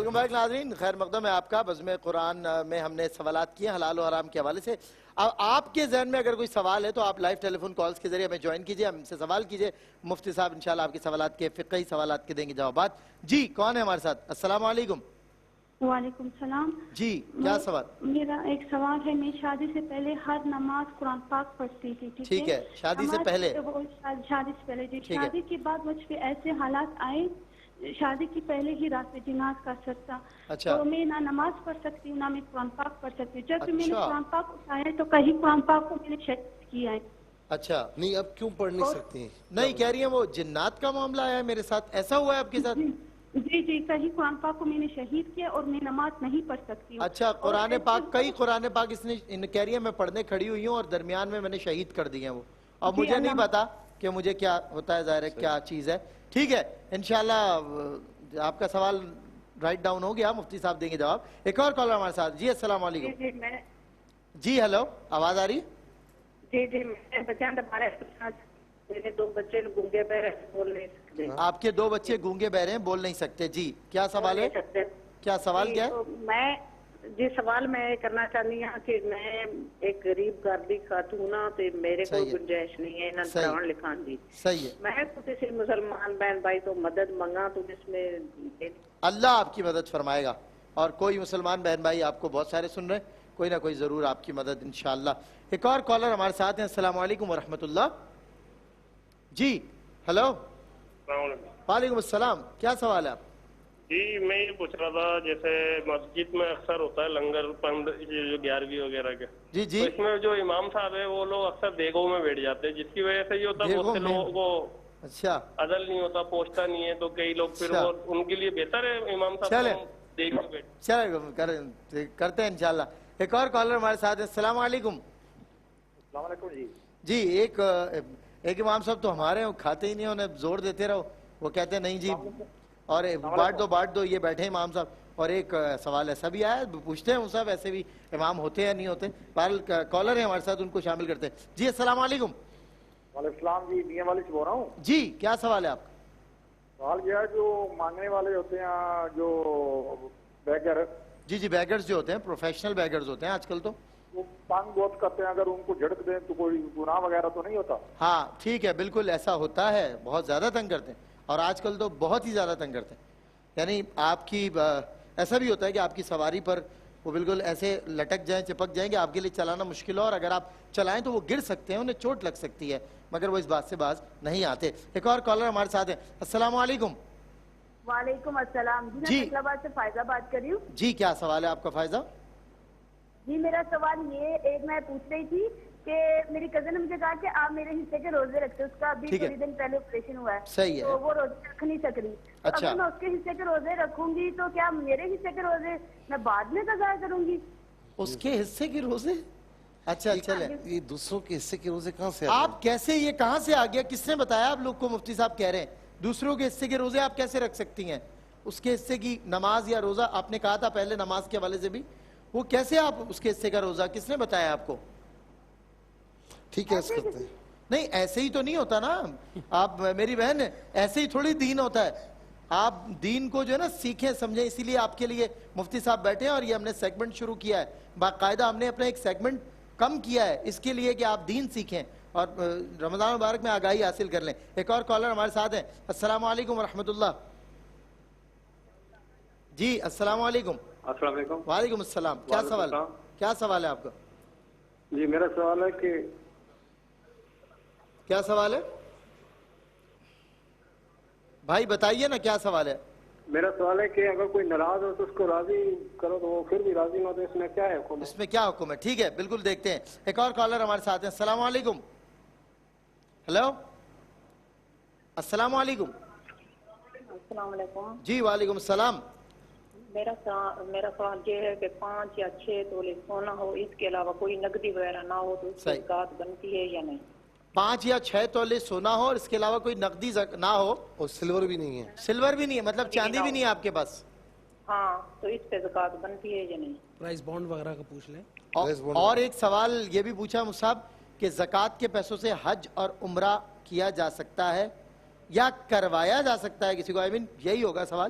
Welcome back ناظرین، خیر مقدم ہے آپ کا۔ بزم قرآن میں ہم نے سوالات کیے حلال و حرام کے حوالے سے۔ اب آپ کے ذہن میں اگر کوئی سوال ہے تو آپ لائیو ٹیلی فون کالز کے ذریعے ہمیں جوائن کیجئے، ہم سے سوال کیجئے، مفتی صاحب انشاءاللہ آپ کے سوالات کے فقہی سوالات کے دیں گے جوابات۔ جی کون ہے ہمارے ساتھ؟ السلام علیکم۔ وعلیکم السلام۔ جی کیا سوال؟ میرا ایک سوال ہے، میں شادی سے پہلے ہر نماز قرآن پاک پڑھتی تھی، ٹھیک ہے؟ شادی سے پہلے؟ شادی سے پہلے جی، شادی کے بعد مجھ پہ ایسے حالات آئے، شادی کی پہلے ہی رات میں جناز کا سر تھا، تو میں نہ نماز پڑھ سکتی ہوں نہ میں قرآن پاک پڑھ سکتی ہوں۔ جب میں نے قرآن پاک اٹھایا تو کہیں قرآن پاک کو میں نے شہید کیا ہے۔ اچھا نہیں، اب کیوں پڑھ نہیں سکتی ہیں؟ نہیں کہہ رہی ہیں وہ جنات کا معاملہ آیا ہے میرے ساتھ، ایسا ہوا ہے آپ کے ساتھ؟ جی جی، کہیں قرآن پاک کو میں نے شہید کیا اور میں نماز نہیں پڑھ سکتی ہوں۔ اچھا قرآن پاک، کئی قرآن پاک اس نے کہہ رہی ہے میں پڑھنے کھڑی ہوئی ہوں اور درمیان میں نے شہید کر دی ہیں وہ، اب مجھے نہیں پتا کہ مجھے کیا ہوتا ہے، ظاہر ہے کیا چیز ہے۔ ٹھیک ہے انشاءاللہ آپ کا سوال رائٹ ڈاؤن ہو گیا، مفتی صاحب دیں گے جواب۔ ایک اور کالر ہمارے ساتھ۔ جی السلام علیکم۔ جی ہیلو، آواز آ رہی؟ جی جی، میرے دو بچے گونگے بہرے بول نہیں سکتے۔ آپ کے دو بچے گونگے بہرے ہیں، بول نہیں سکتے، جی کیا سوال ہے؟ کیا سوال کیا ہے؟ میں جی سوال میں کرنا چاہتی ہوں کہ میں ایک غریب گھر دی خاتون ہوں تو میرے کو گنجائش نہیں ہے نہ پڑھان لکھان دی۔ صحیح ہے، میں کسی مسلمان بہن بھائی تو مدد منگا تو اس میں اللہ آپ کی مدد فرمائے گا، اور کوئی مسلمان بہن بھائی آپ کو بہت سارے سن رہے ہیں، کوئی نہ کوئی ضرور آپ کی مدد انشاءاللہ۔ ایک اور کالر ہمارے ساتھ ہیں۔ السلام علیکم ورحمۃ اللہ۔ جی ہیلو۔ السلام علیکم۔ وعلیکم السلام، کیا سوال ہے آپ؟ جی میں یہ پوچھ رہا تھا، جیسے مسجد میں اکثر ہوتا ہے لنگر پنڈ جو 11ویں وغیرہ کے، جی جی، تو اس میں جو امام صاحب ہے وہ لوگ اکثر دیگوں میں بیٹھ جاتے ہیں، جس کی وجہ سے یہ ہوتا ہے بہت سے لوگوں کو اچھا عدل نہیں ہوتا، پہنچتا نہیں ہے، تو کئی لوگ پھر وہ ان کے لیے بہتر ہے امام صاحب دیگ میں بیٹھ۔ چلے کرتے ہیں انشاءاللہ۔ ایک اور کالر ہمارے ساتھ ہے۔ السلام علیکم۔ السلام علیکم جی۔ جی ایک امام صاحب تو ہمارے ہیں، وہ کھاتے ہی نہیں، انہیں زور دیتے رہو، وہ کہتے ہیں نہیں جی، اور بانٹ دو، یہ بیٹھے امام صاحب۔ اور ایک سوال ایسا بھی آیا، پوچھتے ہیں وہ صاحب ایسے بھی امام ہوتے ہیں نہیں ہوتے؟ بہرحال کالر ہیں ہمارے ساتھ، ان کو شامل کرتے ہیں۔ جی السلام علیکم۔ وعلیکم السلام جی، میاں والی سے بول رہا ہوں۔ جی کیا سوال ہے آپ کا؟ سوال یہ ہے جو مانگنے والے ہوتے ہیں، جو بیگر، جی جی، بیگرز جو ہوتے ہیں پروفیشنل بیگرز ہوتے ہیں آج کل، تو وہ تنگ بہت کرتے ہیں، اگر ان کو جھڑک دیں تو کوئی گناہ وغیرہ تو نہیں ہوتا؟ ہاں ٹھیک ہے، بالکل ایسا ہوتا ہے، بہت زیادہ تنگ کرتے ہیں، اور آج کل تو بہت ہی زیادہ تنگ کرتے ہیں۔ یعنی آپ کی ایسا بھی ہوتا ہے کہ آپ کی سواری پر وہ بالکل ایسے لٹک جائیں، چپک جائیں گے، آپ کے لیے چلانا مشکل ہو، اور اگر آپ چلائیں تو وہ گر سکتے ہیں، انہیں چوٹ لگ سکتی ہے، مگر وہ اس بات سے باز نہیں آتے۔ ایک اور کالر ہمارے ساتھ ہیں۔ السلام علیکم۔ وعلیکم السلام جی، میں فیصل آباد سے فائزہ بات کر رہی ہوں۔ جی کیا سوال ہے آپ کا فائزہ؟ جی میرا سوال یہ ایک میں پوچھ رہی تھی کہ میری کزن نے مجھے کہا کہ آپ میرے حصے کے روزے رکھتے، اس کا ابھی تھوڑی دن پہلے آپریشن ہوا ہے، صحیح ہے، تو وہ روزے رکھ نہیں سک رہی۔ اگر میں اس کے حصے کے روزے رکھوں گی تو کیا میرے حصے کے روزے میں بعد میں قضا کروں گی؟ اس کے حصے کے روزے؟ اچھا چلے، یہ دوسروں کے حصے کے روزے کہاں سے آپ کیسے، یہ کہاں سے آ گیا؟ کس نے بتایا آپ لوگ کو؟ مفتی صاحب کہہ رہے ہیں دوسروں کے حصے کے روزے آپ کیسے رکھ سکتی ہیں؟ اس کے حصے کی نماز یا روزہ آپ نے کہا تھا پہلے، نماز کے حوالے سے بھی، وہ کیسے آپ اس کے حصے کا روزہ، کس نے بتایا آپ کو؟ ٹھیک ہے اس کرتے ہیں۔ نہیں ایسے ہی تو نہیں ہوتا نا، آپ میری بہن، ایسے ہی تھوڑی دین ہوتا ہے۔ آپ دین کو جو ہے نا سیکھیں سمجھیں، اسی لیے آپ کے لیے مفتی صاحب بیٹھے ہیں، اور یہ ہم نے سیگمنٹ شروع کیا ہے باقاعدہ، ہم نے اپنا ایک سیگمنٹ کم کیا ہے اس کے لیے کہ آپ دین سیکھیں اور رمضان مبارک میں آگاہی حاصل کر لیں۔ ایک اور کالر ہمارے ساتھ ہیں۔ السلام علیکم ورحمۃ اللہ۔ جی السلام علیکم۔ السلام علیکم۔ وعلیکم السلام، کیا سوال ہے آپ کا؟ جی میرا سوال ہے کہ کیا سوال ہے بھائی؟ بتائیے نا کیا سوال ہے۔ میرا سوال ہے کہ اگر کوئی ناراض ہو تو اس کو راضی کرو، تو وہ پھر بھی راضی نہ ہو تو اس میں کیا ہے حکم؟ اس میں کیا حکم ہے؟ ٹھیک ہے بالکل دیکھتے ہیں۔ ایک اور کالر ہمارے ساتھ ہیں۔ السلام علیکم۔ ہیلو السلام علیکم۔ السلام علیکم جی وعلیکم السلام۔ میرا سوال یہ ہے کہ 5 یا 6 تولے سونا ہو، اس کے علاوہ کوئی نقدی وغیرہ نہ ہو تو اس کی زکات بنتی ہے یا نہیں؟ 5 یا 6 تولے سونا ہو اور اس کے علاوہ کوئی نقدی نہ ہو، اور سلور بھی نہیں ہے؟ سلور بھی نہیں ہے، مطلب چاندی بھی نہیں ہے آپ کے پاس؟ ہاں، تو اس پہ زکات بنتی ہے یا نہیں؟ پرائز بانڈ وغیرہ کا پوچھ لیں۔ اور ایک سوال یہ بھی پوچھا مصعب کہ زکوٰۃ کے پیسوں سے حج اور عمرہ کیا جا سکتا ہے یا کروایا جا سکتا ہے کسی کو؟ یہی ہوگا سوال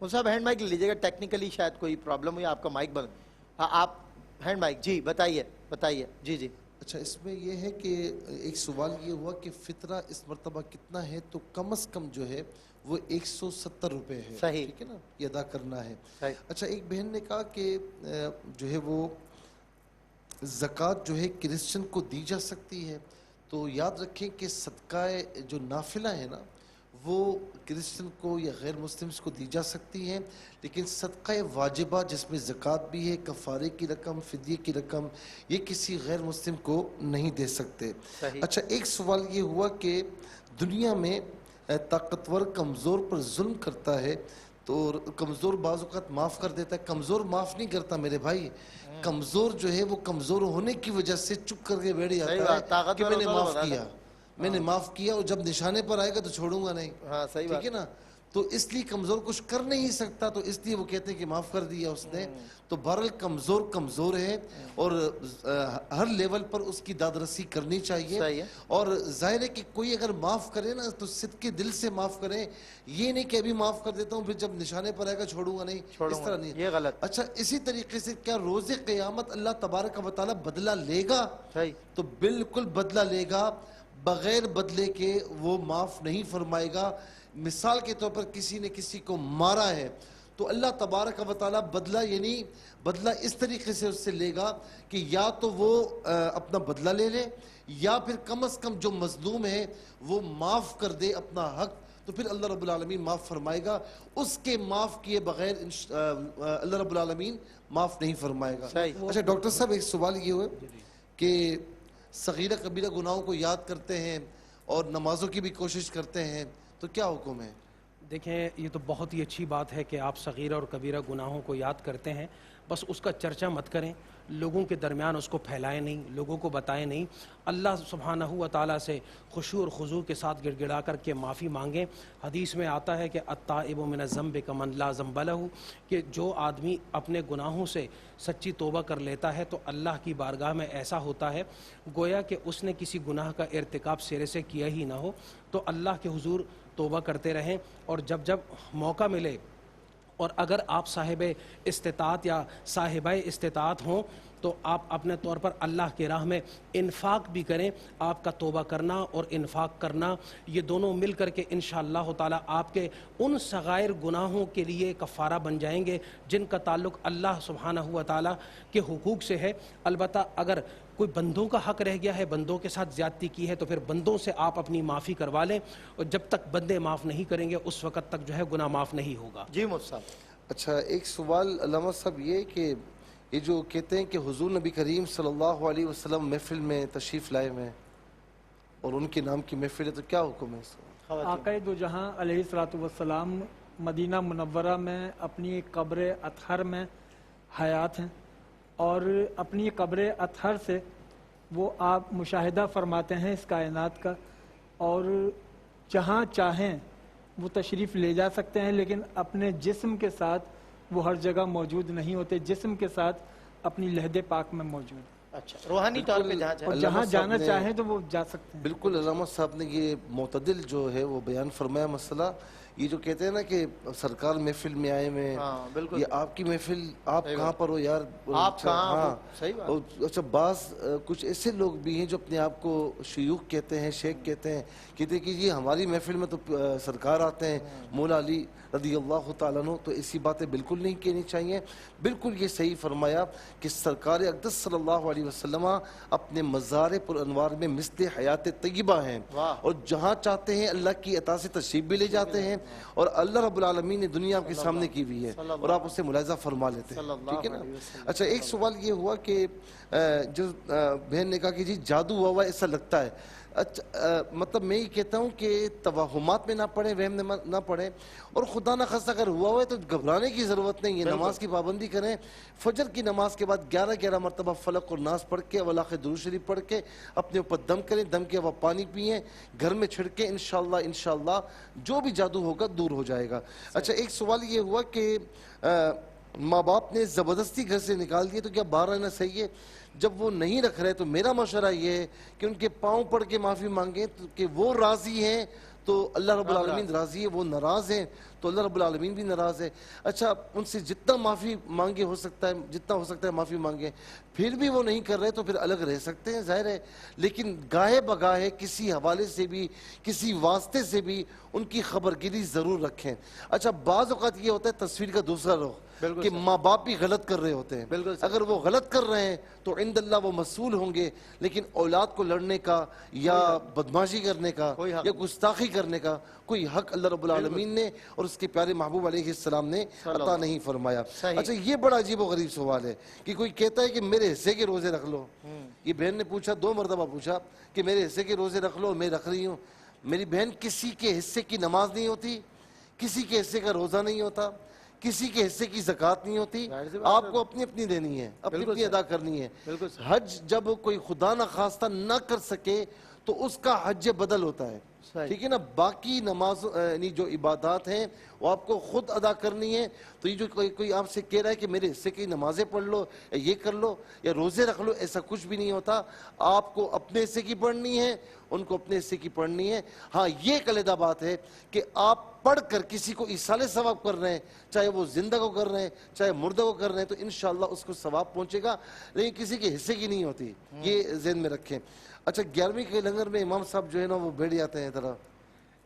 صاحب ہینڈ مائک لے لیجیے گا, ٹیکنیکلی شاید کوئی پرابلم ہوئی, آپ کا مائک بند. ہاں آپ ہینڈ مائک, جی بتائیے. جی. اچھا, اس میں یہ ہے کہ ایک سوال یہ ہوا کہ فطرہ اس مرتبہ کتنا ہے, تو کم از کم جو ہے وہ 170 روپے ہے. صحیح, ٹھیک ہے نا, یہ ادا کرنا ہے. صحیح. اچھا, ایک بہن نے کہا کہ جو ہے وہ زکوٰۃ جو ہے کرسچن کو دی جا سکتی ہے, تو یاد رکھیں کہ صدقہ جو نافلہ ہے نا وہ کرسچن کو یا غیر مسلمس کو دی جا سکتی ہیں, لیکن صدقہ واجبہ جس میں زکوٰۃ بھی ہے, کفارے کی رقم, فدیے کی رقم, یہ کسی غیر مسلم کو نہیں دے سکتے. اچھا, ایک سوال یہ ہوا کہ دنیا میں طاقتور کمزور پر ظلم کرتا ہے تو کمزور بعض اوقات معاف کر دیتا ہے, کمزور معاف نہیں کرتا میرے بھائی. کمزور جو ہے وہ کمزور ہونے کی وجہ سے چپ کر کے بیٹھ جاتا ہے کہ میں نے معاف کیا, اور جب نشانے پر آئے گا تو چھوڑوں گا نہیں. ٹھیک ہے نا, تو اس لیے کمزور کچھ کر نہیں سکتا, تو اس لیے وہ کہتے ہیں کہ معاف کر دیا اس نے. تو بہرحال کمزور ہے, اور ہر لیول پر اس کی دادرسی کرنی چاہیے. اور ظاہر ہے کہ کوئی اگر معاف کرے نا تو صدق کے دل سے معاف کرے, یہ نہیں کہ ابھی معاف کر دیتا ہوں پھر جب نشانے پر آئے گا چھوڑوں گا نہیں, اس طرح نہیں, یہ غلط. اچھا, اسی طریقے سے کیا روز قیامت اللہ تبارک و تعالی بدلہ لے گا؟ تو بالکل بدلہ لے گا, بغیر بدلے کے وہ معاف نہیں فرمائے گا. مثال کے طور پر کسی نے کسی کو مارا ہے تو اللہ تبارک و تعالی بدلہ, یعنی بدلہ اس طریقے سے اس سے لے گا کہ یا تو وہ اپنا بدلہ لے لے, یا پھر کم از کم جو مظلوم ہے وہ معاف کر دے اپنا حق, تو پھر اللہ رب العالمین معاف فرمائے گا. اس کے معاف کیے بغیر اللہ رب العالمین معاف نہیں فرمائے گا. اچھا ڈاکٹر صاحب, ایک سوال یہ ہوئے کہ صغیرہ کبیرہ گناہوں کو یاد کرتے ہیں اور نمازوں کی بھی کوشش کرتے ہیں, تو کیا حکم ہے؟ دیکھیں, یہ تو بہت ہی اچھی بات ہے کہ آپ صغیرہ اور کبیرہ گناہوں کو یاد کرتے ہیں, بس اس کا چرچہ مت کریں, لوگوں کے درمیان اس کو پھیلائیں نہیں, لوگوں کو بتائیں نہیں. اللہ سبحانہ و تعالیٰ سے خشوع اور خضوع کے ساتھ گڑ گڑا کر کے معافی مانگیں. حدیث میں آتا ہے کہ التائب من الذنب کمن لا ذنب لہ, کہ جو آدمی اپنے گناہوں سے سچی توبہ کر لیتا ہے تو اللہ کی بارگاہ میں ایسا ہوتا ہے گویا کہ اس نے کسی گناہ کا ارتکاب سرے سے کیا ہی نہ ہو. تو اللہ کے حضور توبہ کرتے رہیں, اور جب موقع ملے, اور اگر آپ صاحب استطاعت یا صاحبہ استطاعت ہوں تو آپ اپنے طور پر اللہ کی راہ میں انفاق بھی کریں. آپ کا توبہ کرنا اور انفاق کرنا, یہ دونوں مل کر کے انشاءاللہ تعالیٰ آپ کے ان صغائر گناہوں کے لیے کفارہ بن جائیں گے جن کا تعلق اللہ سبحانہ و تعالیٰ کے حقوق سے ہے. البتہ اگر کوئی بندوں کا حق رہ گیا ہے, بندوں کے ساتھ زیادتی کی ہے, تو پھر بندوں سے آپ اپنی معافی کروا لیں, اور جب تک بندے معاف نہیں کریں گے اس وقت تک جو ہے گناہ معاف نہیں ہوگا. جی مصعب. اچھا, ایک سوال علامہ صاحب یہ کہ یہ جو کہتے ہیں کہ حضور نبی کریم صلی اللہ علیہ وسلم محفل میں تشریف لائے ہوئے ہیں اور ان کے نام کی محفل ہے, تو کیا حکم ہے اس کا؟ آقا دو جہاں علیہ الصلوۃ والسلام مدینہ منورہ میں اپنی قبر اطہر میں حیات ہیں, اور اپنی قبر اطہر سے وہ آپ مشاہدہ فرماتے ہیں اس کائنات کا, اور جہاں چاہیں وہ تشریف لے جا سکتے ہیں, لیکن اپنے جسم کے ساتھ وہ ہر جگہ موجود نہیں ہوتے, جسم کے ساتھ اپنی لہد پاک میں موجود. اچھا, روحانی طور پہ جہاں جانا چاہیں تو وہ جا سکتے ہیں. بالکل, علامہ صاحب نے یہ معتدل جو ہے وہ بیان فرمایا مسئلہ. یہ جو کہتے ہیں نا کہ سرکار محفل میں آئے ہوئے, یہ آپ کی محفل, آپ کہاں پر ہو یار, آپ کہاں؟ صحیح بات. اچھا, بعض کچھ ایسے لوگ بھی ہیں جو اپنے آپ کو شیوخ کہتے ہیں, شیخ کہتے ہیں کہ یہ ہماری محفل میں تو سرکار آتے ہیں مولا علی رضی اللہ تعالیٰ عنہ, تو ایسی باتیں بالکل نہیں کہنی چاہیے. بالکل یہ صحیح فرمایا کہ سرکار اقدس صلی اللہ علیہ وسلم اپنے مزار پر انوار میں مثل حیات طیبہ ہیں, اور جہاں چاہتے ہیں اللہ کی عطا سے تشریف بھی لے جاتے ہیں, اور اللہ رب العالمین نے دنیا آپ کے سامنے کی ہوئی ہے اور آپ اسے ملاحظہ فرما لیتے ہیں. ٹھیک ہے نا. اچھا, ایک سوال یہ ہوا کہ جو بہن نے کہا کہ جی جادو ہوا ایسا لگتا ہے, مطلب میں یہ کہتا ہوں کہ توہمات میں نہ پڑھیں, وہم نہ پڑھیں, اور خدا نہ خواستہ اگر ہوا ہے تو گھبرانے کی ضرورت نہیں ہے. نماز کی پابندی کریں, فجر کی نماز کے بعد 11 مرتبہ فلق اور ناس پڑھ کے ولاخ درود شریف پڑھ کے اپنے اوپر دم کریں, دم کے وہ پانی پئیں, گھر میں چھڑکیں, انشاءاللہ جو بھی جادو ہوگا دور ہو جائے گا. اچھا, ایک سوال یہ ہوا کہ ماں باپ نے زبردستی گھر سے نکال دیے تو کیا باہر رہنا صحیح ہے؟ جب وہ نہیں رکھ رہے تو میرا مشورہ یہ ہے کہ ان کے پاؤں پڑھ کے معافی مانگیں کہ وہ راضی ہیں تو اللہ رب العالمین راضی ہے, وہ ناراض ہیں تو اللہ رب العالمین بھی ناراض ہے. اچھا ان سے جتنا معافی مانگے ہو سکتا ہے، جتنا ہو سکتا ہے معافی مانگے، پھر بھی وہ نہیں کر رہے تو پھر الگ رہ سکتے ہیں، ظاہر ہے. لیکن گاہے بگاہے کسی حوالے سے بھی، کسی واسطے سے بھی ان کی خبرگیری ضرور رکھیں. اچھا بعض اوقات یہ ہوتا ہے تصویر کا دوسرا رخ کہ ماں باپ بھی غلط کر رہے ہوتے ہیں. اگر وہ غلط کر رہے ہیں تو عند اللہ وہ مسئول ہوں گے، لیکن اولاد کو لڑنے کا یا بدماشی کرنے کا یا گستاخی کرنے کا کوئی حق اللہ رب العالمین نے اور اس کے پیارے محبوب علیہ السلام نے عطا نہیں فرمایا. اچھا یہ بڑا عجیب و غریب سوال ہے کہ کوئی کہتا ہے کہ میرے حصے کے روزے رکھ لو. یہ بہن نے پوچھا، 2 مرتبہ پوچھا کہ میرے حصے کے روزے رکھ لو، میں رکھ رہی ہوں. میری بہن کسی کے حصے کی نماز نہیں ہوتی، کسی کے حصے کا روزہ نہیں ہوتا، کسی کے حصے کی زکوٰۃ نہیں ہوتی. آپ کو اپنی اپنی دینی ہے، اپنی اپنی ادا کرنی ہے. حج جب کوئی خدا نہ خواستہ نہ کر سکے تو اس کا حج بدل ہوتا ہے، ٹھیک ہے نا. باقی نماز یعنی جو عبادات ہیں وہ آپ کو خود ادا کرنی ہے. تو یہ جو کوئی آپ سے کہہ رہا ہے کہ میرے حصے کی نمازیں پڑھ لو یا یہ کر لو یا روزے رکھ لو، ایسا کچھ بھی نہیں ہوتا. آپ کو اپنے حصے کی پڑھنی ہے، ان کو اپنے حصے کی پڑھنی ہے. ہاں یہ ایک علیحدہ بات ہے کہ آپ پڑھ کر کسی کو ایصال ثواب کر رہے ہیں، چاہے وہ زندہ کو کر رہے ہیں چاہے مردہ کو کر رہے ہیں، تو انشاءاللہ اس کو ثواب پہنچے گا، لیکن کسی کے حصے کی نہیں ہوتی. یہ ذہن میں رکھیں. اچھا 11ویں کے لنگر میں امام صاحب جو ہے نا وہ بیٹھ جاتے ہیں ذرا.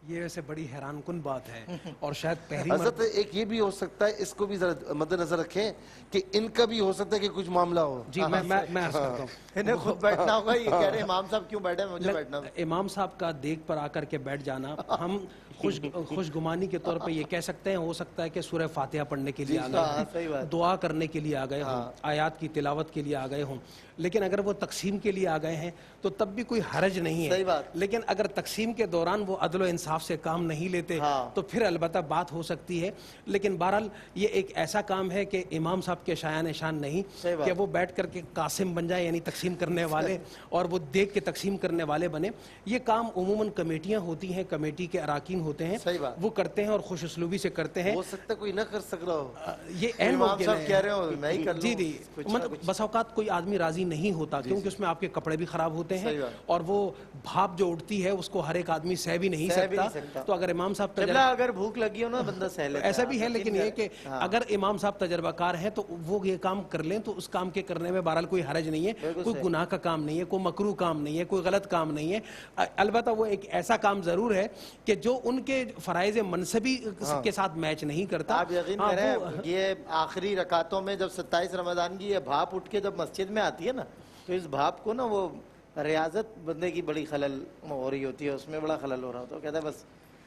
یہ ویسے بڑی حیران کن بات ہے اور شاید حضرت ایک یہ بھی ہو سکتا ہے، اس کو بھی ذرا مد نظر رکھیں کہ ان کا بھی ہو سکتا ہے کہ کچھ معاملہ ہو. جی میں عرض کرتا ہوں، انہیں خود بیٹھنا ہوگا. یہ کہہ رہے ہیں امام صاحب کیوں بیٹھے، مجھے بیٹھنا. امام صاحب کا دیگ پر آ کر کے بیٹھ جانا، ہم خوش گمانی کے طور پہ یہ کہہ سکتے ہیں، ہو سکتا ہے کہ سورہ فاتحہ پڑھنے کے لیے آ گئے ہوں، دعا کرنے کے لیے آ گئے ہوں، آیات کی تلاوت کے لیے آ گئے ہوں. لیکن اگر وہ تقسیم کے لیے آ گئے ہیں تو تب بھی کوئی حرج نہیں ہے. لیکن اگر تقسیم کے دوران وہ عدل و انصاف سے کام نہیں لیتے تو پھر البتہ بات ہو سکتی ہے. لیکن بہرحال یہ ایک ایسا کام ہے کہ امام صاحب کے شایان شان نہیں کہ وہ بیٹھ کر کے قاسم بن جائے، یعنی تقسیم کرنے والے، اور وہ دیکھ کے تقسیم کرنے والے بنے. یہ کام عموماً کمیٹیاں ہوتی ہیں، کمیٹی کے اراکین ہوتے ہیں، وہ کرتے ہیں اور خوش اسلوبی سے کرتے ہیں. ہو سکتا ہے کوئی نہ کر سک رہا ہو، یہ اہم امام صاحب کہہ رہے ہو میں ہی کر لوں. جی بس اوقات کوئی آدمی راضی نہیں ہوتا کیونکہ اس میں آپ کے کپڑے بھی خراب ہوتے ہیں اور وہ بھاپ جو اٹھتی ہے اس کو ہر ایک آدمی سہ بھی نہیں سکتا. تو اگر امام صاحب اگر بھوک لگی ہو نا بندہ سہ لیتا ہے. ایسا بھی ہے، لیکن یہ کہ اگر امام صاحب تجربہ کار ہیں تو وہ یہ کام کر لیں تو اس کام کے کرنے میں بہرحال کوئی حرج نہیں ہے، کوئی گناہ کا کام نہیں ہے، کوئی مکروہ کام نہیں ہے، کوئی غلط کام نہیں ہے. البتہ وہ ایک ایسا کام ضرور ہے کہ جو ان کے فرائض منصبی کے ساتھ میچ نہیں کرتا. آپ یقین کریں یہ آخری رکعتوں میں جب 27 رمضان کی یہ بھاپ اٹھ کے جب مسجد میں آتی ہے نا تو اس بھاپ کو نا وہ ریاضت بندے کی بڑی خلل ہو رہی ہوتی ہے، اس میں بڑا خلل ہو رہا ہوتا ہے. کہتا ہے بس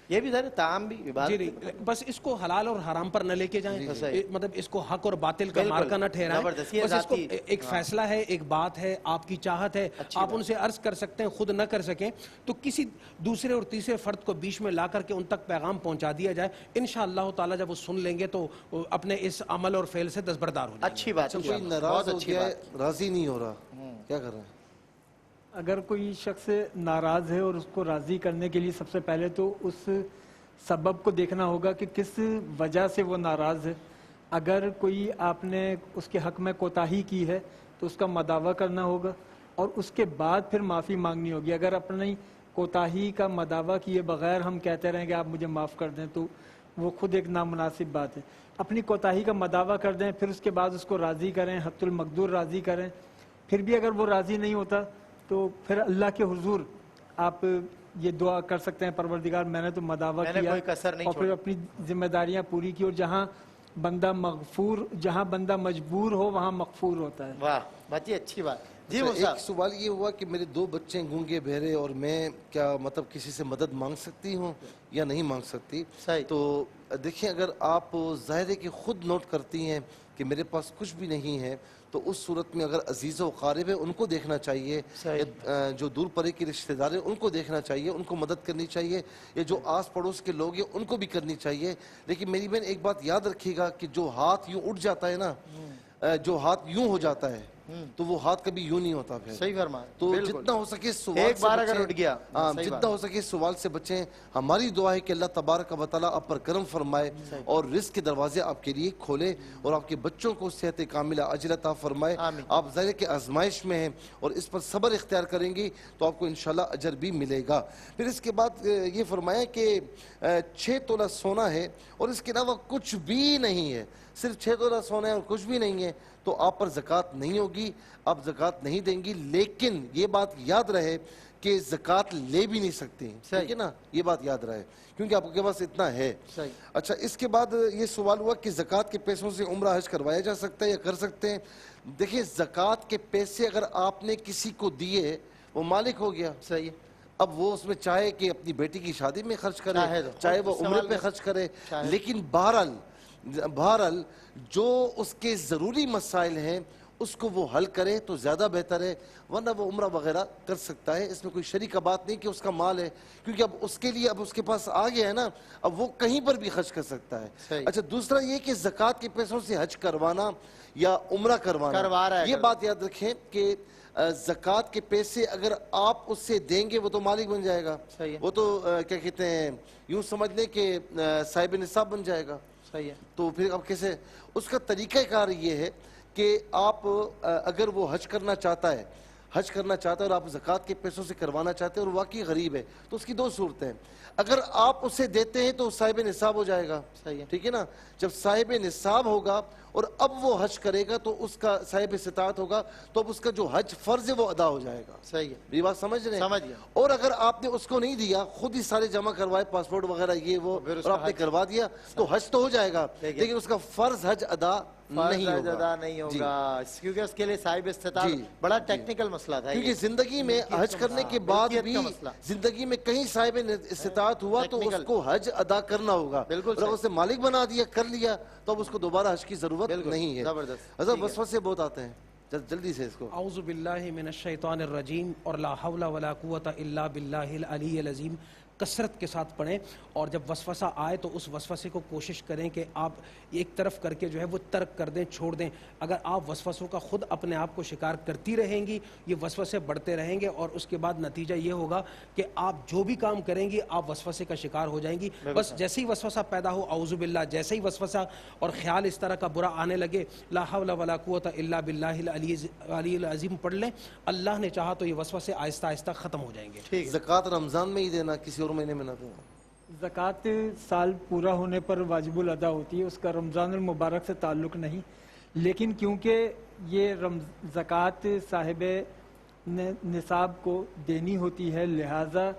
یہ بھی ظاہر تعام بھی عبادت، بس اس کو حلال اور حرام پر نہ لے کے جائیں، مطلب اس کو حق اور باطل کا مارکا نہ ٹھہرائیں. بس اس کو ایک فیصلہ ہے، ایک بات ہے، آپ کی چاہت ہے، آپ ان سے عرض کر سکتے ہیں، خود نہ کر سکیں تو کسی دوسرے اور تیسرے فرد کو بیچ میں لا کر کے ان تک پیغام پہنچا دیا جائے. انشاءاللہ تعالی جب وہ سن لیں گے تو اپنے اس عمل اور فعل سے دستبردار ہو جائیں. اچھی بات. کوئی ناراض ہو گیا ہے، راضی نہیں ہو رہا، کیا کر رہا ہے؟ اگر کوئی شخص ناراض ہے اور اس کو راضی کرنے کے لیے سب سے پہلے تو اس سبب کو دیکھنا ہوگا کہ کس وجہ سے وہ ناراض ہے. اگر کوئی آپ نے اس کے حق میں کوتاہی کی ہے تو اس کا مداوع کرنا ہوگا اور اس کے بعد پھر معافی مانگنی ہوگی. اگر اپنی کوتاہی کا مداوع کیے بغیر ہم کہتے رہیں کہ آپ مجھے معاف کر دیں تو وہ خود ایک نامناسب بات ہے. اپنی کوتاہی کا مداوع کر دیں، پھر اس کے بعد اس کو راضی کریں، حت المقدور راضی کریں. پھر بھی اگر وہ راضی نہیں ہوتا تو پھر اللہ کے حضور آپ یہ دعا کر سکتے ہیں، پروردگار میں نے تو مداوع کیا اور پھر اپنی ذمہ داریاں پوری کی، اور جہاں بندہ مجبور ہو وہاں مغفور ہوتا ہے. واہ بچی اچھی بات. جی ایک سوال یہ ہوا کہ میرے 2 بچے گونگے بہرے اور میں کیا مطلب کسی سے مدد مانگ سکتی ہوں یا نہیں مانگ سکتی؟ تو دیکھیں اگر آپ ظاہر ہے کہ خود نوٹ کرتی ہیں کہ میرے پاس کچھ بھی نہیں ہے تو اس صورت میں اگر عزیز و قارب ہے ان کو دیکھنا چاہیے، جو دور پرے کے رشتہ دار ہیں ان کو دیکھنا چاہیے، ان کو مدد کرنی چاہیے، یا جو آس پڑوس کے لوگ ہیں ان کو بھی کرنی چاہیے. لیکن میری بہن ایک بات یاد رکھیے گا کہ جو ہاتھ یوں اٹھ جاتا ہے نا، جو ہاتھ یوں ہو جاتا ہے تو وہ ہاتھ کبھی یوں نہیں ہوتا پھر. صحیح فرمایا. تو جتنا ہو سکے سوال ایک بار اگر اٹھ گیا, جتنا ہو سکے سوال سے بچیں. ہماری دعا ہے کہ اللہ تبارک و تعالیٰ آپ پر کرم فرمائے اور رزق کے دروازے آپ کے لیے کھولے اور آپ کے بچوں کو صحت کاملہ اجر عطا فرمائے. آپ ظاہر کہ آزمائش میں ہیں اور اس پر صبر اختیار کریں گی تو آپ کو انشاءاللہ اجر بھی ملے گا. پھر اس کے بعد یہ فرمایا کہ 6 تولہ سونا ہے اور اس کے علاوہ کچھ بھی نہیں ہے, صرف 6 تولہ سونا ہے اور کچھ بھی نہیں ہے, تو آپ پر زکوٰۃ نہیں ہوگی, آپ زکوٰۃ نہیں دیں گی. لیکن یہ بات یاد رہے کہ زکوٰۃ لے بھی نہیں سکتے, ٹھیک ہے نا, یہ بات یاد رہے کیونکہ آپ کے پاس اتنا ہے. اچھا, اس کے بعد یہ سوال ہوا کہ زکوٰۃ کے پیسوں سے عمرہ حج کروایا جا سکتا ہے یا کر سکتے ہیں. دیکھیں, زکوٰۃ کے پیسے اگر آپ نے کسی کو دیے وہ مالک ہو گیا, صحیح ہے, اب وہ اس میں چاہے کہ اپنی بیٹی کی شادی میں خرچ کرے, چاہے وہ عمرے پہ خرچ کرے, لیکن بہرحال جو اس کے ضروری مسائل ہیں اس کو وہ حل کرے تو زیادہ بہتر ہے, ورنہ وہ عمرہ وغیرہ کر سکتا ہے. اس میں کوئی شریک کا بات نہیں کہ اس کا مال ہے, کیونکہ اب اس کے لیے اب اس کے پاس آ گیا ہے نا, اب وہ کہیں پر بھی خرچ کر سکتا ہے. اچھا, دوسرا یہ کہ زکوٰۃ کے پیسوں سے حج کروانا یا عمرہ کروانا, یہ بات یاد رکھیں کہ زکوٰۃ کے پیسے اگر آپ اس سے دیں گے وہ تو مالک بن جائے گا, وہ تو کیا کہتے ہیں, یوں سمجھ لیں کہ صاحب نصاب بن جائے گا. صحیح ہے, تو پھر اب کیسے, اس کا طریقہ کار یہ ہے کہ آپ اگر وہ حج کرنا چاہتا ہے اور آپ زکوٰۃ کے پیسوں سے کروانا چاہتے ہیں اور واقعی غریب ہے, تو اس کی 2 صورتیں ہیں. اگر آپ اسے دیتے ہیں تو صاحب نصاب ہو جائے گا, ٹھیک ہے نا. جب صاحب نصاب ہوگا اور اب وہ حج کرے گا تو اس کا صاحب استطاعت ہوگا, تو اب اس کا جو حج فرض ہے وہ ادا ہو جائے گا. صحیح ہے, یہ بات سمجھ رہے ہیں. اور اگر آپ نے اس کو نہیں دیا, خود ہی سارے جمع کروائے, پاسپورٹ وغیرہ یہ وہ, اور آپ نے کروا دیا, تو حج تو ہو جائے گا لیکن اس کا فرض حج ادا نہیں ہوگا, کیونکہ اس کے لیے صاحب استطاعت بڑا ٹیکنیکل مسئلہ تھا. کیونکہ زندگی میں حج کرنے کے بعد بھی زندگی میں کہیں صاحب استطاعت ہوا تو اس کو حج ادا کرنا ہوگا. اگر اسے مالک بنا دیا, کر لیا, تو اب اس کو دوبارہ حج کی ضرورت نہیں ہے. حضرت وسوسے بہت آتے ہیں, جلدی سے اس کو. اعوذ باللہ من الشیطان الرجیم اور لا حول ولا قوت الا باللہ العلی العظیم. کثرت کے ساتھ پڑھیں, اور جب وسوسہ آئے تو اس وسوسے کو کوشش کریں کہ آپ ایک طرف کر کے جو ہے وہ ترک کر دیں, چھوڑ دیں. اگر آپ وسوسوں کا خود اپنے آپ کو شکار کرتی رہیں گی, یہ وسوسے بڑھتے رہیں گے, اور اس کے بعد نتیجہ یہ ہوگا کہ آپ جو بھی کام کریں گی آپ وسوسے کا شکار ہو جائیں گی. بس جیسے ہی وسوسہ پیدا ہو, اعوذ باللہ, جیسے ہی وسوسہ اور خیال اس طرح کا برا آنے لگے, لا حول ولا قوت الا باللہ العلی العظیم پڑھ لیں. اللہ نے چاہا تو یہ وسوسے آہستہ آہستہ ختم ہو جائیں گے. زکوٰۃ رمضان میں ہی دینا, کسی اور مہینے میں نہ دینا. زکوٰۃ سال پورا ہونے پر واجب الادا ہوتی ہے, اس کا رمضان المبارک سے تعلق نہیں. لیکن کیونکہ یہ زکوٰۃ صاحب نصاب کو دینی ہوتی ہے, لہٰذا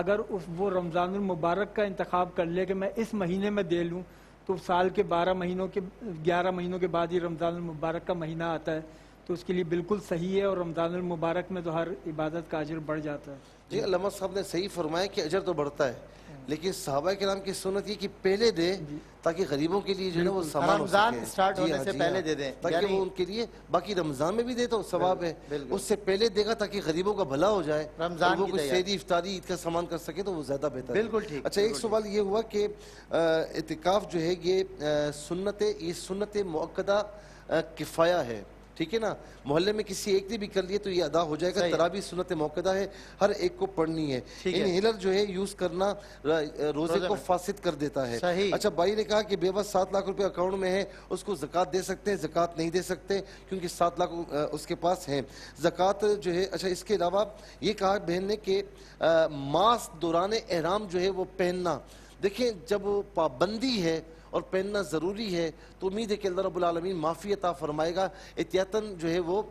اگر وہ رمضان المبارک کا انتخاب کر لے کہ میں اس مہینے میں دے لوں, تو سال کے 11 مہینوں کے بعد ہی رمضان المبارک کا مہینہ آتا ہے, تو اس کے لیے بالکل صحیح ہے, اور رمضان المبارک میں تو ہر عبادت کا اجر بڑھ جاتا ہے. جی, علامہ صاحب نے صحیح فرمایا کہ اجر تو بڑھتا ہے, لیکن صحابہ کرام کی سنت یہ کہ پہلے دے تاکہ غریبوں کے لیے جو ہے وہ سامان رمضان سٹارٹ ہونے سے پہلے دے دیں, تاکہ وہ ان کے لیے, باقی رمضان میں بھی دے تو ثواب ہے, اس سے پہلے دے گا تاکہ غریبوں کا بھلا ہو جائے, رمضان وہ کچھ سحری افطاری عید کا سامان کر سکے تو وہ زیادہ بہتر ہے. بالکل ٹھیک. اچھا, ایک سوال یہ ہوا کہ اعتکاف جو ہے یہ سنت مؤکدہ کفایہ ہے, ٹھیک ہے نا, محلے میں کسی ایک نے بھی کر لیے تو یہ ادا ہو جائے گا. تراویح سنت موقعہ ہے, ہر ایک کو پڑھنی ہے. انہیلر جو ہے یوز کرنا روزے کو فاسد کر دیتا ہے. اچھا, بھائی نے کہا کہ بے بس 7 لاکھ روپے اکاؤنٹ میں ہے, اس کو زکوٰۃ دے سکتے ہیں؟ زکوٰۃ نہیں دے سکتے کیونکہ 7 لاکھ اس کے پاس ہیں. زکوٰۃ جو ہے, اچھا اس کے علاوہ یہ کہا بہن نے کہ ماسک دوران احرام جو ہے وہ پہننا, دیکھیں جب پابندی ہے اور پہننا ضروری ہے تو امید ہے کہ اللہ رب العالمین معافی عطا فرمائے گا. احتیاطاً جو ہے وہ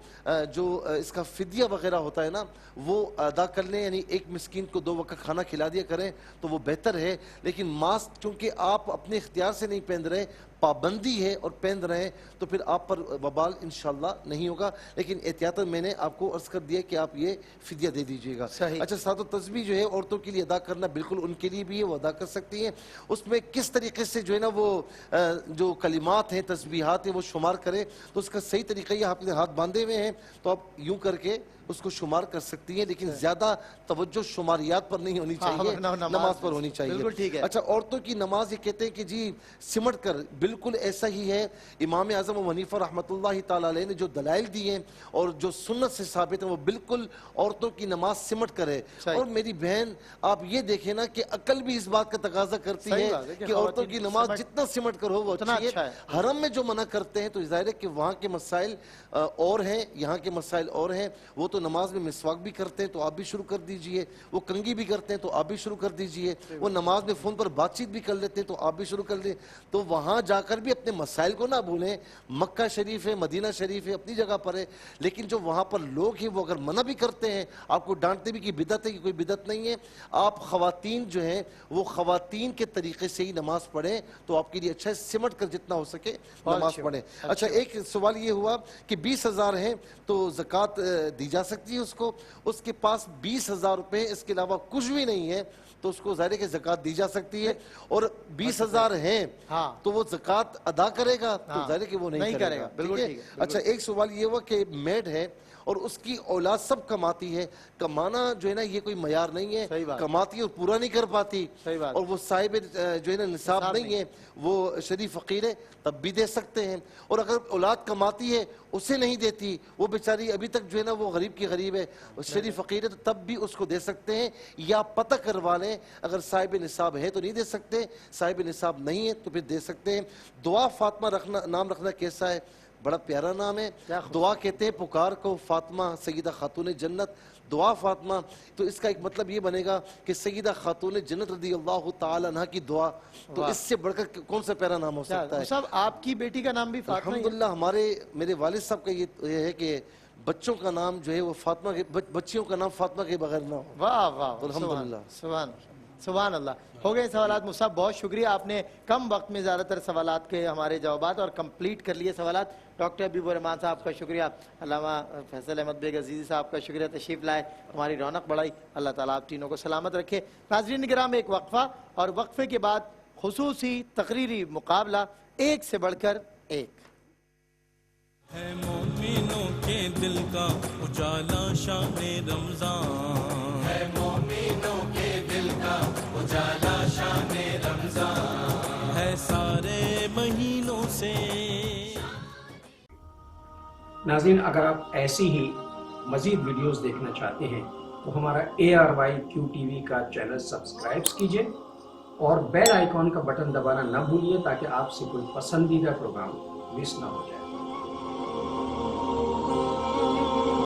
جو اس کا فدیہ وغیرہ ہوتا ہے نا وہ ادا کر لیں, یعنی ایک مسکین کو 2 وقت کھانا کھلا دیا کریں تو وہ بہتر ہے. لیکن ماسک چونکہ آپ اپنے اختیار سے نہیں پہن رہے, پابندی ہے اور پہن رہے ہیں, تو پھر آپ پر وبال انشاءاللہ نہیں ہوگا. لیکن احتیاطاً میں نے آپ کو عرض کر دیا کہ آپ یہ فدیہ دے دیجئے گا. اچھا, سات و تسبیح جو ہے عورتوں کے لیے ادا کرنا بالکل ان کے لیے بھی ہے, وہ ادا کر سکتی ہیں. اس میں کس طریقے سے جو ہے نا وہ جو کلمات ہیں, تسبیحات ہیں, وہ شمار کریں تو اس کا صحیح طریقہ یہ, آپ نے ہاتھ باندھے ہوئے ہیں تو آپ یوں کر کے اس کو شمار کر سکتی ہیں، لیکن زیادہ توجہ شماریات پر نہیں ہونی چاہیے، نماز پر ہونی چاہیے۔ اچھا، عورتوں کی نماز یہ کہتے ہیں کہ جی سمٹ کر، بالکل ایسا ہی ہے۔ امام اعظم ابو حنیفہ رحمۃ اللہ تعالیٰ علیہ نے جو دلائل دی ہیں اور جو سنت سے ثابت ہیں وہ بالکل عورتوں کی نماز سمٹ کر ہے۔ اور میری بہن آپ یہ دیکھیں نا کہ عقل بھی اس بات کا تقاضا کرتی ہے کہ عورتوں کی نماز جتنا سمٹ کر ہو وہ اچھی ہے۔ حرم میں جو منع کرتے ہیں تو ظاہر ہے کہ وہاں کے مسائل اور ہیں، یہاں کے مسائل اور ہیں۔ وہ تو نماز میں مسواک بھی کرتے ہیں تو آپ بھی شروع کر دیجئے، وہ کنگھی بھی کرتے ہیں تو آپ بھی شروع کر دیجئے، وہ نماز میں فون پر بات چیت بھی کر لیتے ہیں تو آپ بھی شروع کر دیں۔ تو وہاں جا کر بھی اپنے مسائل کو نہ بھولیں۔ مکہ شریف ہے، مدینہ شریف ہے، اپنی جگہ پر ہے، لیکن جو وہاں پر لوگ ہیں وہ اگر منع بھی کرتے ہیں، آپ کو ڈانٹتے بھی کہ بدعت ہے، کہ کوئی بدعت نہیں ہے، آپ خواتین جو ہیں وہ خواتین کے طریقے سے ہی نماز پڑھیں تو آپ کے لیے اچھا ہے، سمٹ کر جتنا ہو سکے نماز پڑھیں۔ اچھا، ایک سوال یہ ہوا کہ 20,000 ہیں تو زکوٰۃ دی جا سکتی ہے اس کے پاس 20,000 روپے اس کے علاوہ کچھ بھی نہیں ہے تو اس کو ظاہر ہے کہ زکوٰۃ دی جا سکتی ہے، اور 20,000 ہیں تو وہ زکوٰۃ ادا کرے گا تو ظاہر ہے کہ وہ نہیں کرے گا۔ اچھا، ایک سوال یہ ہوا کہ میڈ ہے اور اس کی اولاد سب کماتی ہے، کمانا جو ہے نا یہ کوئی معیار نہیں ہے، کماتی ہے اور پورا نہیں کر پاتی، اور وہ صاحب جو ہے نا نصاب نہیں ہے، وہ شریف فقیر ہے تب بھی دے سکتے ہیں، اور اگر اولاد کماتی ہے اسے نہیں دیتی، وہ بیچاری ابھی تک جو ہے نا وہ غریب کی غریب ہے، شریف فقیر ہے، تو تب بھی اس کو دے سکتے ہیں، یا پتہ کروا لیں۔ اگر صاحب نصاب ہے تو نہیں دے سکتے، صاحب نصاب نہیں ہے تو پھر دے سکتے ہیں۔ دعا فاطمہ نام رکھنا کیسا ہے؟ بڑا پیارا نام ہے، دعا کہتے ہیں پکار کو فاطمہ، سیدہ خاتون جنت، دعا فاطمہ، تو اس کا ایک مطلب یہ بنے گا کہ سیدہ خاتون جنت رضی اللہ تعالی عنہ کی دعا، تو اس سے بڑھ کر کون سا پیارا نام ہو سکتا ہے؟ صاحب آپ کی بیٹی کا نام بھی فاطمہ ہے؟ الحمدللہ میرے والد صاحب کا یہ ہے کہ بچوں کا نام جو ہے وہ فاطمہ کے، بچیوں کا نام فاطمہ کے بغیر نہ ہو۔ واہ واہ، الحمدللہ، سبحان اللہ۔ ہو گئے سوالات مصعب، بہت شکریہ، آپ نے کم وقت میں زیادہ تر سوالات کے ہمارے جوابات اور کمپلیٹ کر لیے سوالات۔ ڈاکٹر حبیب الرحمان صاحب کا شکریہ، علامہ فیصل احمد بیگ عزیزی صاحب کا شکریہ، تشریف لائے، ہماری رونق بڑھائی، اللہ تعالیٰ آپ تینوں کو سلامت رکھے۔ ناظرین کرام، ایک وقفہ، اور وقفے کے بعد خصوصی تقریری مقابلہ، ایک سے بڑھ کر ایک۔ ہے مومنوں کے دل کا اجالا شان رمضان، ہے مومنوں کے دل کا اجالا شان رمضان، ہے سارے مہینوں سے۔ ناظرین، اگر آپ ایسی ہی مزید ویڈیوز دیکھنا چاہتے ہیں تو ہمارا ARYQ-TV کا چینل سبسکرائب کیجئے اور بیل آئیکن کا بٹن دبانا نہ بھولیے تاکہ آپ سے کوئی پسندیدہ پروگرام مس نہ ہو جائے۔